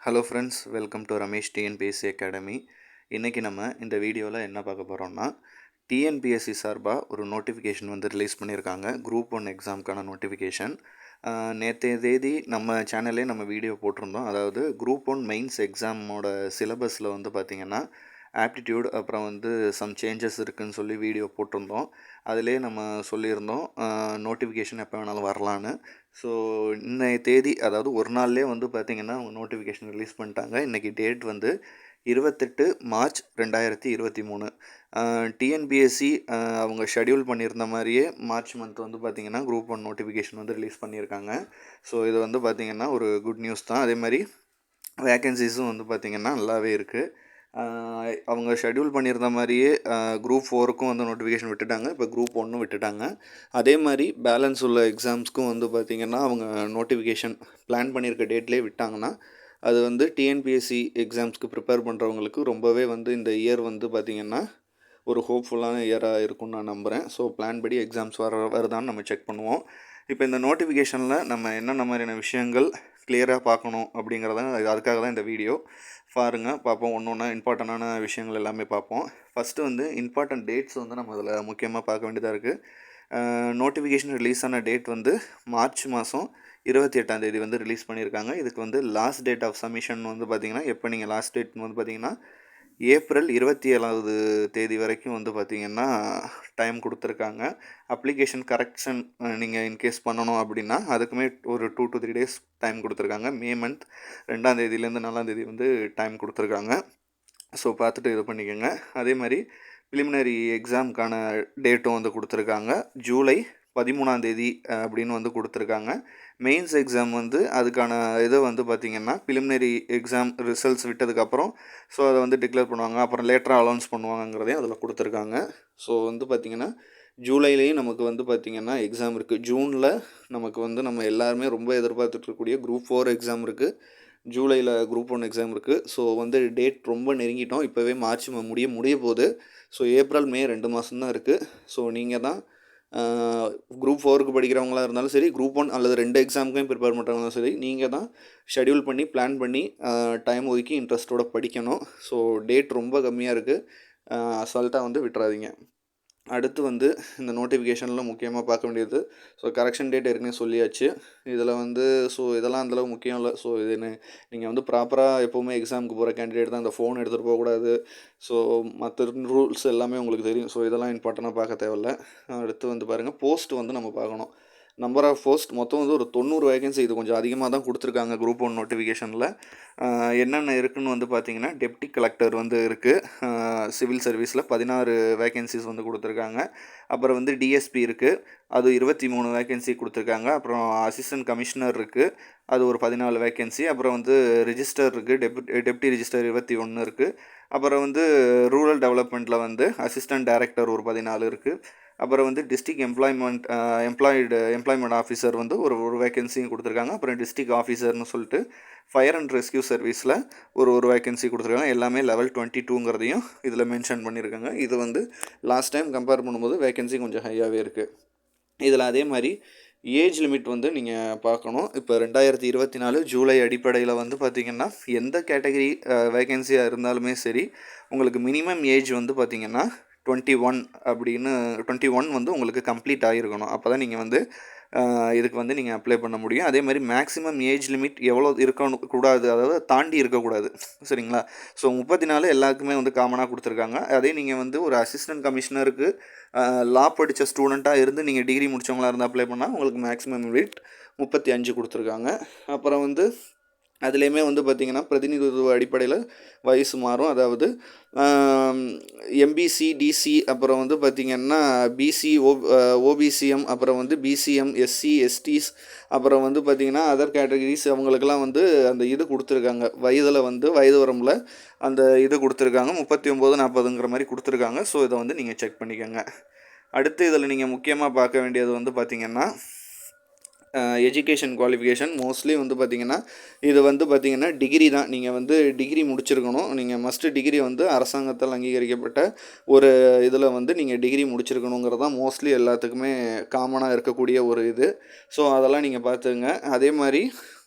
Hello friends, welcome to Ramesh TNPSC academy. இன்றைக்கி நம்ம இந்த வீடியோவில் என்ன பார்க்க போகிறோம்னா, டிஎன்பிஎஸ்சி சார்பாக ஒரு நோட்டிஃபிகேஷன் வந்து ரிலீஸ் பண்ணியிருக்காங்க. குரூப் 1 எக்ஸாமுக்கான நோட்டிஃபிகேஷன். நேற்றைய தேதி நம்ம சேனல்லே நம்ம வீடியோ போட்டிருந்தோம். அதாவது குரூப் 1 மெயின்ஸ் எக்ஸாமோட சிலபஸில் வந்து பார்த்திங்கன்னா ஆப்டிடியூட் அப்புறம் வந்து சம் சேஞ்சஸ் இருக்குதுன்னு சொல்லி வீடியோ போட்டிருந்தோம். அதிலே நம்ம சொல்லியிருந்தோம் நோட்டிஃபிகேஷன் எப்போ வேணாலும் வரலான்னு. ஸோ இன்னைய தேதி, அதாவது ஒரு நாள்லேயே வந்து பார்த்திங்கன்னா அவங்க நோட்டிஃபிகேஷன் ரிலீஸ் பண்ணிட்டாங்க. இன்றைக்கி டேட் வந்து 28 மார்ச் 2023. டிஎன்பிஎஸ்சி அவங்க ஷெடியூல் பண்ணியிருந்த மாதிரியே மார்ச் மந்த் வந்து பார்த்திங்கன்னா குரூப் 1 நோட்டிஃபிகேஷன் வந்து ரிலீஸ் பண்ணியிருக்காங்க. ஸோ இது வந்து பார்த்திங்கன்னா ஒரு குட் நியூஸ் தான். அதே மாதிரி வேக்கன்சிஸும் வந்து பார்த்திங்கன்னா நல்லாவே இருக்குது. அவங்க ஷெடியூல் பண்ணியிருந்த மாதிரியே குரூப் 4க்கும் வந்து நோட்டிஃபிகேஷன் விட்டுட்டாங்க. இப்போ குரூப் 1ம் விட்டுட்டாங்க. அதே மாதிரி பேலன்ஸ் உள்ள எக்ஸாம்ஸ்க்கும் வந்து பார்த்திங்கன்னா அவங்க நோட்டிஃபிகேஷன் பிளான் பண்ணியிருக்க டேட்லேயே விட்டாங்கன்னா அது வந்து டிஎன்பிஎஸ்சி எக்ஸாம்ஸ்க்கு ப்ரிப்பேர் பண்ணுறவங்களுக்கு ரொம்பவே வந்து இந்த இயர் வந்து பார்த்திங்கன்னா ஒரு ஹோப்ஃபுல்லான இயராக இருக்கும்னு நான் நம்புகிறேன். ஸோ பிளான் படி எக்ஸாம்ஸ் வருதான்னு நம்ம செக் பண்ணுவோம். இப்போ இந்த நோட்டிஃபிகேஷனில் நம்ம என்னென்ன மாதிரியான விஷயங்கள் கிளியராக பார்க்கணும் அப்படிங்கிறத அதுக்காக தான் இந்த வீடியோ. பாருங்கள், பார்ப்போம். ஒன்று ஒன்றா இம்பார்ட்டண்டான விஷயங்கள் எல்லாமே பார்ப்போம். ஃபஸ்ட்டு வந்து இம்பார்ட்டன்ட் டேட்ஸ் வந்து நம்ம அதில் முக்கியமாக பார்க்க வேண்டியதாக இருக்குது. நோட்டிஃபிகேஷன் ரிலீஸ் ஆன டேட் வந்து மார்ச் மாதம் 28 வந்து ரிலீஸ் பண்ணியிருக்காங்க. இதுக்கு வந்து லாஸ்ட் டேட் ஆஃப் சப்மிஷன் வந்து பார்த்திங்கன்னா எப்போ நீங்கள் லாஸ்ட் டேட் வந்து பார்த்திங்கன்னா ஏப்ரல் 27 வரைக்கும் வந்து பார்த்திங்கன்னா டைம் கொடுத்துருக்காங்க. அப்ளிகேஷன் கரெக்ஷன் நீங்கள் இன்கேஸ் பண்ணணும் அப்படின்னா அதுக்குமே ஒரு 2 to 3 days டைம் கொடுத்துருக்காங்க. மே மந்த் 2 4 வந்து டைம் கொடுத்துருக்காங்க. ஸோ பார்த்துட்டு இது பண்ணிக்கோங்க. அதே மாதிரி ப்ரிலிமினரி எக்ஸாமுக்கான டேட்டும் வந்து கொடுத்துருக்காங்க. ஜூலை 13 அப்படின்னு வந்து கொடுத்துருக்காங்க. மெயின்ஸ் எக்ஸாம் வந்து அதுக்கான இதை வந்து பார்த்திங்கன்னா ப்ரிலிமினரி எக்ஸாம் ரிசல்ட்ஸ் விட்டதுக்கப்புறம் ஸோ அதை வந்து டிக்ளேர் பண்ணுவாங்க. அப்புறம் லேட்டராக அலௌன்ஸ் பண்ணுவாங்கங்கிறதையும் அதில் கொடுத்துருக்காங்க. ஸோ வந்து பார்த்திங்கன்னா ஜூலைலேயும் நமக்கு வந்து பார்த்திங்கன்னா எக்ஸாம் இருக்குது. ஜூனில் நமக்கு வந்து நம்ம எல்லாருமே ரொம்ப எதிர்பார்த்துட்ருக்கக்கூடிய குரூப் 4 எக்ஸாம் இருக்குது. ஜூலையில் குரூப் 1 எக்ஸாம் இருக்குது. ஸோ வந்து டேட் ரொம்ப நெருங்கிட்டோம். இப்போவே மார்ச் முடிய போகுது. ஸோ ஏப்ரல் மே 2 மாதம் தான் இருக்குது. ஸோ நீங்கள் தான் குரூப் 4க்கு படிக்கிறவங்களாக இருந்தாலும் சரி, குரூப் 1 அல்லது 2 எக்ஸாமுக்கும் ப்ரிப்பேர் பண்ணுறவங்களும் சரி, நீங்கள் தான் ஷெடியூல் பண்ணி பிளான் பண்ணி டைம் ஒதுக்கி இன்ட்ரெஸ்ட்டோடு படிக்கணும். ஸோ டேட் ரொம்ப கம்மியாக இருக்குது. அசால்ட்டாக வந்து விட்டுறாதீங்க. அடுத்து வந்து இந்த நோட்டிஃபிகேஷனில் முக்கியமாக பார்க்க வேண்டியது, ஸோ கரெக்ஷன் டேட் ஏற்கனவே சொல்லியாச்சு. இதில் வந்து ஸோ இதெல்லாம் அந்தளவு முக்கியம் இல்லை. ஸோ இது நீங்கள் வந்து ப்ராப்பராக எப்போவுமே எக்ஸாமுக்கு போகிற கேண்டிடேட் தான் இந்த ஃபோன் எடுத்துகிட்டு போகக்கூடாது. ஸோ மற்ற ரூல்ஸ் எல்லாமே உங்களுக்கு தெரியும். ஸோ இதெல்லாம் இம்பார்ட்டண்ட்டாக பார்க்க தேவையில்ல. அடுத்து வந்து பாருங்கள், போஸ்ட் வந்து நம்ம பார்க்கணும். நம்பர் ஆஃப் போஸ்ட் மொத்தம் வந்து ஒரு 90 வேகன்சி. இது கொஞ்சம் அதிகமாக தான் கொடுத்துருக்காங்க குரூப் 1 நோட்டிஃபிகேஷனில். என்னென்ன இருக்குதுன்னு வந்து பார்த்திங்கன்னா டெப்டி கலெக்டர் வந்து இருக்குது. சிவில் சர்வீஸில் 16 வேகன்சிஸ் வந்து கொடுத்துருக்காங்க. அப்புறம் வந்து டிஎஸ்பி இருக்குது, அது 23 வேகன்சி கொடுத்துருக்காங்க. அப்புறம் அசிஸ்டன்ட் கமிஷனர் இருக்குது, அது ஒரு 14 வேகன்சி. அப்புறம் வந்து ரிஜிஸ்டர் இருக்குது, டெப்டி ரிஜிஸ்டர் 21 இருக்குது. அப்புறம் வந்து ரூரல் டெவலப்மெண்ட்டில் வந்து அசிஸ்டன்ட் டைரக்டர் ஒரு 14 இருக்குது. அப்புறம் வந்து டிஸ்ட்ரிக்ட் எம்ப்ளாய்மெண்ட் ஆஃபீஸர் வந்து ஒரு வேகன்சியும் கொடுத்துருக்காங்க. அப்புறம் டிஸ்ட்ரிக்ட் ஆஃபீஸர்னு சொல்லிட்டு ஃபயர் அண்ட் ரெஸ்கியூ சர்வீஸில் ஒரு வேகன்சி கொடுத்துருக்காங்க. எல்லாமே லெவல் 22ங்கிறதையும் இதில் மென்ஷன் பண்ணியிருக்காங்க. இது வந்து லாஸ்ட் டைம் கம்பேர் பண்ணும்போது வேகன்சி கொஞ்சம் ஹையாகவே இருக்குது. இதில் அதே மாதிரி ஏஜ் லிமிட் வந்து நீங்கள் பார்க்கணும். இப்போ 2024 ஜூலை அடிப்படையில் வந்து பார்த்திங்கன்னா எந்த கேட்டகரி வேகன்சியாக இருந்தாலுமே சரி, உங்களுக்கு மினிமம் ஏஜ் வந்து பார்த்திங்கன்னா 21 வந்து உங்களுக்கு கம்ப்ளீட் ஆகிருக்கணும். அப்போ தான் நீங்கள் வந்து இதுக்கு வந்து நீங்கள் அப்ளை பண்ண முடியும். அதே மாதிரி மேக்ஸிமம் ஏஜ் லிமிட் எவ்வளோ இருக்கக்கூடாது, அதாவது தாண்டி இருக்கக்கூடாது. சரிங்களா? ஸோ 34 எல்லாருக்குமே வந்து காமனாக கொடுத்துருக்காங்க. அதே நீங்கள் வந்து ஒரு அசிஸ்டன்ட் கமிஷனருக்கு லா படித்த ஸ்டூடெண்ட்டாக இருந்து நீங்கள் டிகிரி முடித்தவங்களா இருந்தால் அப்ளை பண்ணால் உங்களுக்கு மேக்ஸிமம் லிமிட் 35 கொடுத்துருக்காங்க. அப்புறம் வந்து அதுலேயுமே வந்து பார்த்திங்கன்னா பிரதிநிதித்துவ அடிப்படையில் வயசு மாறும். அதாவது எம்பிசி, டிசி, அப்புறம் வந்து பார்த்திங்கன்னா பிசி, ஓபிசிஎம், அப்புறம் வந்து பிசிஎம், எஸ்சி, எஸ்டிஸ், அப்புறம் வந்து பார்த்திங்கன்னா அதர் கேட்டகரிஸ், அவங்களுக்கெல்லாம் வந்து அந்த இது கொடுத்துருக்காங்க. வயது வரம்பில் அந்த இது கொடுத்துருக்காங்க. 39, 40ங்கிற மாதிரி கொடுத்துருக்காங்க. ஸோ இதை வந்து நீங்கள் செக் பண்ணிக்கோங்க. அடுத்து இதில் நீங்கள் முக்கியமாக பார்க்க வேண்டியது வந்து பார்த்திங்கன்னா எஜுகேஷன் குவாலிஃபிகேஷன் மோஸ்ட்லி வந்து பார்த்திங்கன்னா இது வந்து பார்த்திங்கன்னா டிகிரி தான். நீங்கள் வந்து டிகிரி முடிச்சிருக்கணும். நீங்கள் மஸ்ட்டு டிகிரி வந்து அரசாங்கத்தால் அங்கீகரிக்கப்பட்ட ஒரு இதில் வந்து நீங்கள் டிகிரி முடிச்சிருக்கணுங்கிறது தான் மோஸ்ட்லி எல்லாத்துக்குமே காமனாக இருக்கக்கூடிய ஒரு இது. ஸோ அதெல்லாம் நீங்கள் பார்த்துங்க. அதே மாதிரி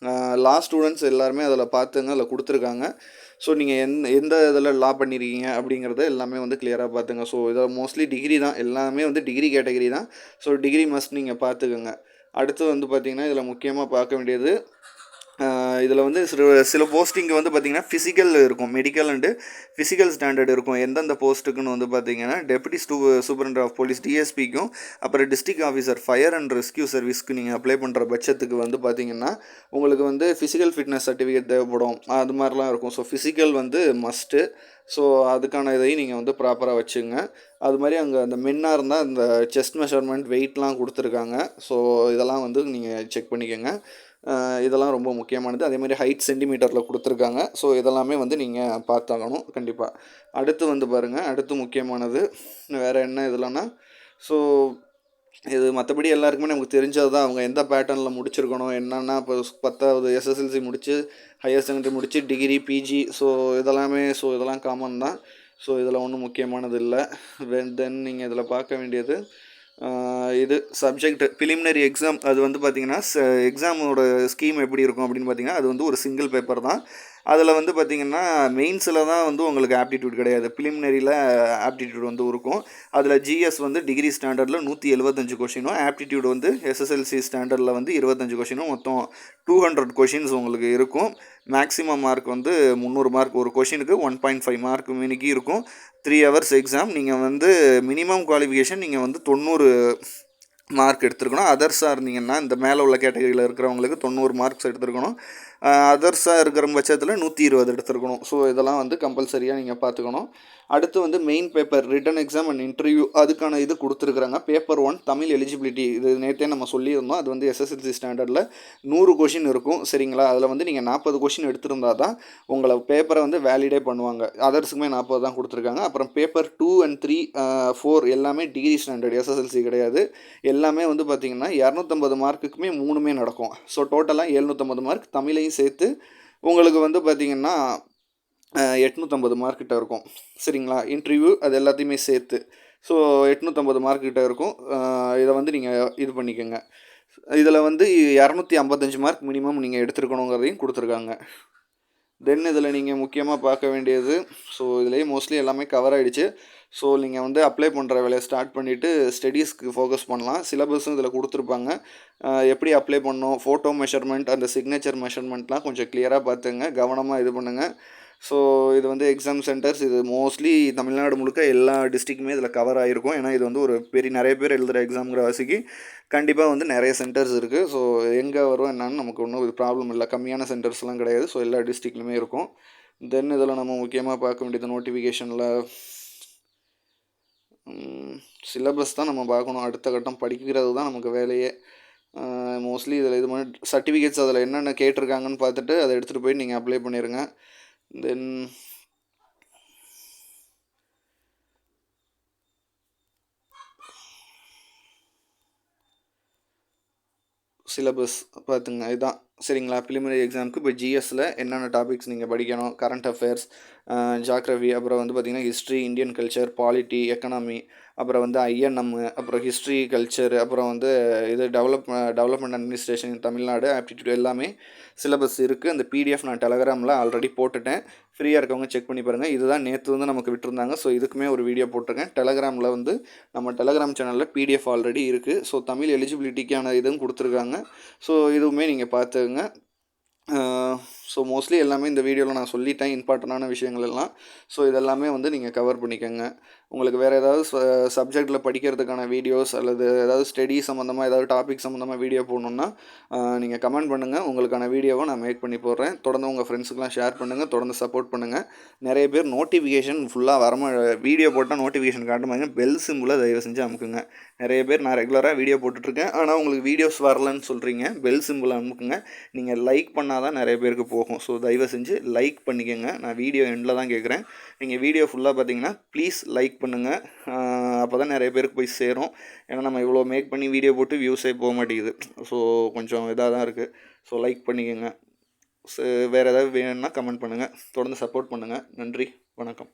லா ஸ்டூடெண்ட்ஸ் எல்லாருமே அதில் பார்த்துங்க, அதில் கொடுத்துருக்காங்க. ஸோ நீங்கள் எந்த இதில் லா பண்ணியிருக்கீங்க அப்படிங்கிறத எல்லாமே வந்து கிளியராக பார்த்துங்க. ஸோ இதில் மோஸ்ட்லி டிகிரி தான், எல்லாமே வந்து டிகிரி கேட்டகரி தான். ஸோ டிகிரி மஸ்ட் நீங்கள் பார்த்துக்கோங்க. அடுத்து வந்து பார்த்திங்கன்னா இதில் முக்கியமாக பார்க்க வேண்டியது இதில் வந்து சில போஸ்டிங்கு வந்து பார்த்திங்கன்னா ஃபிசிக்கல் இருக்கும், மெடிக்கல் அண்டு ஃபிசிக்கல் ஸ்டாண்டர்ட் இருக்கும். எந்தெந்த போஸ்ட்டுக்குன்னு வந்து பார்த்திங்கன்னா டெப்யூட்டி சூப்பரண்டர் ஆஃப் போலீஸ் டிஎஸ்பிக்கும் அப்புறம் district officer fire and rescue சர்வீஸ்க்கு நீங்கள் அப்ளை பண்ணுற பட்சத்துக்கு வந்து பார்த்திங்கன்னா உங்களுக்கு வந்து ஃபிசிக்கல் ஃபிட்னஸ் சர்டிஃபிகேட் தேவைப்படும். அது மாதிரிலாம் இருக்கும். ஸோ ஃபிசிக்கல் வந்து மஸ்ட்டு. ஸோ அதுக்கான இதையும் நீங்கள் வந்து ப்ராப்பராக வச்சுங்க. அது மாதிரி அங்கே அந்த மென்னாக இருந்தால் அந்த செஸ்ட் மெஷர்மெண்ட் வெயிட்லாம் கொடுத்துருக்காங்க. ஸோ இதெல்லாம் வந்து நீங்கள் செக் பண்ணிக்கோங்க. இதெல்லாம் ரொம்ப முக்கியமானது. அதேமாதிரி ஹைட் சென்டிமீட்டரில் கொடுத்துருக்காங்க. ஸோ இதெல்லாமே வந்து நீங்கள் பார்த்தாகணும் கண்டிப்பாக. அடுத்து வந்து பாருங்கள், அடுத்து முக்கியமானது வேறு என்ன இதுலன்னா, ஸோ இது மற்றபடி எல்லாருக்குமே நமக்கு தெரிஞ்சது தான். அவங்க எந்த பேட்டர்னில் முடிச்சிருக்கணும் என்னென்னா, இப்போ 10வது எஸ்எஸ்எல்சி முடித்து ஹையர் செகண்டரி முடித்து டிகிரி பிஜி, ஸோ இதெல்லாம் காமன் தான். ஸோ இதில் ஒன்றும் முக்கியமானது இல்லை. தென் நீங்கள் இதில் பார்க்க வேண்டியது இது சப்ஜெக்ட் ப்ரிலிமினரி எக்ஸாம். அது வந்து பார்த்திங்கன்னா எக்ஸாமோட ஸ்கீம் எப்படி இருக்கும் அப்படின்னு பார்த்திங்கன்னா அது வந்து ஒரு சிங்கிள் பேப்பர் தான். அதில் வந்து பார்த்திங்கன்னா மெயின்ஸில் தான் வந்து உங்களுக்கு ஆப்டிடியூட் கிடையாது, ப்ரிலிமினரியில் ஆப்டிடியூட் வந்து இருக்கும். அதில் ஜிஎஸ் வந்து டிகிரி ஸ்டாண்டர்டில் 175 கொஷினும், ஆப்டிடியூட் வந்து எஸ்எஸ்எல்சி ஸ்டாண்டர்டில் வந்து 25 கொஷினும், மொத்தம் 200 கொஷின்ஸ் உங்களுக்கு இருக்கும். மேக்ஸிமம் மார்க் வந்து 300 மார்க், ஒரு கொஷினுக்கு 1.5 மார்க் மினிக்கு இருக்கும். 3 ஹவர்ஸ் எக்ஸாம். நீங்கள் வந்து மினிமம் குவாலிஃபிகேஷன் நீங்கள் வந்து 90 மார்க் எடுத்துருக்கணும். அதர்ஸாக இருந்தீங்கன்னா இந்த மேலே உள்ள கேட்டகரியில் இருக்கிறவங்களுக்கு 90 மார்க்ஸ் எடுத்துருக்கணும். அதர்ஸாக இருக்கிற பட்சத்தில் 120 எடுத்துருக்கணும். ஸோ இதெல்லாம் வந்து கம்பல்சரியாக நீங்கள் பார்த்துக்கணும். அடுத்து வந்து main paper written exam and interview, அதுக்கான இது கொடுத்துருக்குறாங்க. பேப்பர் 1 தமிழ் எலிஜிபிலிட்டி, இது நேற்றே நம்ம சொல்லியிருந்தோம். அது வந்து எஸ்எஸ்எல்சி ஸ்டாண்டர்டில் 100 கொஷின் இருக்கும் சரிங்களா. அதில் வந்து நீங்கள் 40 கொஷின் எடுத்திருந்தால் தான் உங்களை பேப்பரை வந்து வேலிடே பண்ணுவாங்க. அதர்ஸுக்குமே 40 தான் கொடுத்துருக்காங்க. அப்புறம் பேப்பர் 2 and 3, 4 எல்லாமே டிகிரி ஸ்டாண்டர்ட், எஸ்எஸ்எல்சி கிடையாது. எல்லாமே வந்து பார்த்திங்கன்னா 250 மார்க்குக்குமே 3மே நடக்கும். ஸோ டோட்டலாக 750 மார்க் தமிழையும் சேர்த்து உங்களுக்கு வந்து பார்த்திங்கன்னா 850 மார்க்கிட்ட இருக்கும் சரிங்களா. இன்டர்வியூ அது எல்லாத்தையுமே சேர்த்து ஸோ 850 மார்க்கிட்ட இருக்கும். இதை வந்து நீங்கள் இது பண்ணிக்கோங்க. இதில் வந்து 255 மார்க் மினிமம் நீங்கள் எடுத்துருக்கணுங்கிறதையும் கொடுத்துருக்காங்க. தென் இதில் நீங்கள் முக்கியமாக பார்க்க வேண்டியது, ஸோ இதுலேயே மோஸ்ட்லி எல்லாமே கவர் ஆகிடுச்சு. ஸோ நீங்கள் வந்து அப்ளை பண்ணுற வேலையை ஸ்டார்ட் பண்ணிவிட்டு ஸ்டடீஸ்க்கு ஃபோக்கஸ் பண்ணலாம். சிலபஸும் இதில் கொடுத்துருப்பாங்க. எப்படி அப்ளை பண்ணணும், ஃபோட்டோ மெஷர்மெண்ட், அந்த சிக்னேச்சர் மெஷர்மெண்ட்லாம் கொஞ்சம் கிளியராக பார்த்துங்க, கவனமாக இது பண்ணுங்கள். ஸோ இது வந்து எக்ஸாம் சென்டர்ஸ், இது மோஸ்ட்லி தமிழ்நாடு முழுக்க எல்லா டிஸ்ட்ரிக்ட்டுமே இதில் கவர் ஆகிருக்கும். ஏன்னா இது வந்து ஒரு நிறைய பேர் எழுதுகிற எக்ஸாம்ங்கிற வாசிக்கு கண்டிப்பாக வந்து நிறைய சென்டர்ஸ் இருக்குது. ஸோ எங்கே வரும் என்னன்னு நமக்கு ஒன்றும் இது ப்ராப்ளம் இல்லை, கம்மியான சென்டர்ஸ்லாம் கிடையாது. ஸோ எல்லா டிஸ்ட்ரிக்ட்லையுமே இருக்கும். தென் இதில் நம்ம முக்கியமாக பார்க்க வேண்டியது நோட்டிஃபிகேஷனில் சிலபஸ் தான் நம்ம பார்க்கணும். அடுத்த கட்டம் படிக்கிறது தான் நமக்கு வேலையே. மோஸ்ட்லி இதில் இது மாதிரி சர்டிஃபிகேட்ஸ் அதில் என்னென்ன கேட்டிருக்காங்கன்னு பார்த்துட்டு அதை எடுத்துகிட்டு போய் நீங்கள் அப்ளை பண்ணிடுங்க. தென் சிலபஸ் பார்த்துங்க, இதுதான் சரிங்களா. ப்ரிலிமினரி எக்ஸாமுக்கு இப்போ ஜிஎஸ்சில் என்னென்ன டாபிக்ஸ் நீங்கள் படிக்கணும், கரண்ட் அஃபேர்ஸ், ஜாக்ரஃபி, அப்புறம் வந்து பார்த்திங்கன்னா history, Indian culture, polity, economy, அப்புறம் வந்து ஐஎன்எம், அப்புறம் ஹிஸ்ட்ரி, கல்ச்சர், அப்புறம் வந்து இது டெவலப்மெண்ட் அட்மினிஸ்ட்ரேஷன் இன் தமிழ்நாடு, ஆப்டிடியூட் எல்லாமே சிலபஸ் இருக்குது. அந்த பிடிஎஃப் நான் டெலகிராமில் ஆல்ரெடி போட்டுட்டேன். ஃப்ரீயாக இருக்கவங்க செக் பண்ணி பாருங்கள். இதுதான் நேற்று வந்து நமக்கு விட்டுருந்தாங்க. ஸோ இதுக்குமே ஒரு வீடியோ போட்டிருக்கேன் டெலகிராமில். வந்து நம்ம டெலகிராம் சேனலில் பிடிஎஃப் ஆல்ரெடி இருக்குது. ஸோ தமிழ் எலிஜிபிலிட்டிக்கான இதுவும் கொடுத்துருக்காங்க. ஸோ இதுவுமே நீங்கள் பார்த்துங்க. ஸோ மோஸ்ட்லி எல்லாமே இந்த வீடியோவில் நான் சொல்லிட்டேன், இம்பார்ட்டண்டான விஷயங்கள் எல்லாம். ஸோ இதெல்லாமே வந்து நீங்கள் கவர் பண்ணிக்கோங்க. உங்களுக்கு வேறு ஏதாவது சப்ஜெக்டில் படிக்கிறதுக்கான வீடியோஸ் அல்லது ஏதாவது ஸ்டடி சம்மந்தமாக ஏதாவது டாபிக் சம்மந்தமாக வீடியோ போடணுன்னா நீங்கள் கமெண்ட் பண்ணுங்கள். உங்களுக்கான வீடியோவை நான் மேக் பண்ணி போடுறேன். தொடர்ந்து உங்கள் ஃப்ரெண்ட்ஸுக்கெலாம் ஷேர் பண்ணுங்கள், தொடர்ந்து சப்போர்ட் பண்ணுங்கள். நிறைய பேர் நோட்டிஃபிகேஷன் ஃபுல்லாக வீடியோ போட்டால் நோட்டிஃபிகேஷன் காட்டுமாங்க, பெல் சிம்பிளை தயவு செஞ்சு அமுக்குங்க. நிறைய பேர் நான் ரெகுலராக வீடியோ போட்டுட்ருக்கேன், ஆனால் உங்களுக்கு வீடியோஸ் வரலன்னு சொல்கிறீங்க. பெல் சிம்பிளை அமுக்குங்க. நீங்கள் லைக் பண்ணால் தான் நிறைய பேருக்கு போகும். ஸோ தயவு செஞ்சு லைக் பண்ணிக்கோங்க. நான் வீடியோ எண்டில் தான் கேட்குறேன். நீங்கள் வீடியோ ஃபுல்லாக பார்த்தீங்கன்னா ப்ளீஸ் லைக் பண்ணுங்கள். அப்போ தான் நிறைய பேருக்கு போய் சேரும். ஏன்னா நம்ம இவ்வளோ மேக் பண்ணி வீடியோ போட்டு வியூஸே போக மாட்டேங்குது. ஸோ கொஞ்சம் இதாக தான் இருக்குது. ஸோ லைக் பண்ணிக்கோங்க. வேறு ஏதாவது வேணும்னா கமெண்ட் பண்ணுங்கள். தொடர்ந்து சப்போர்ட் பண்ணுங்கள். நன்றி, வணக்கம்.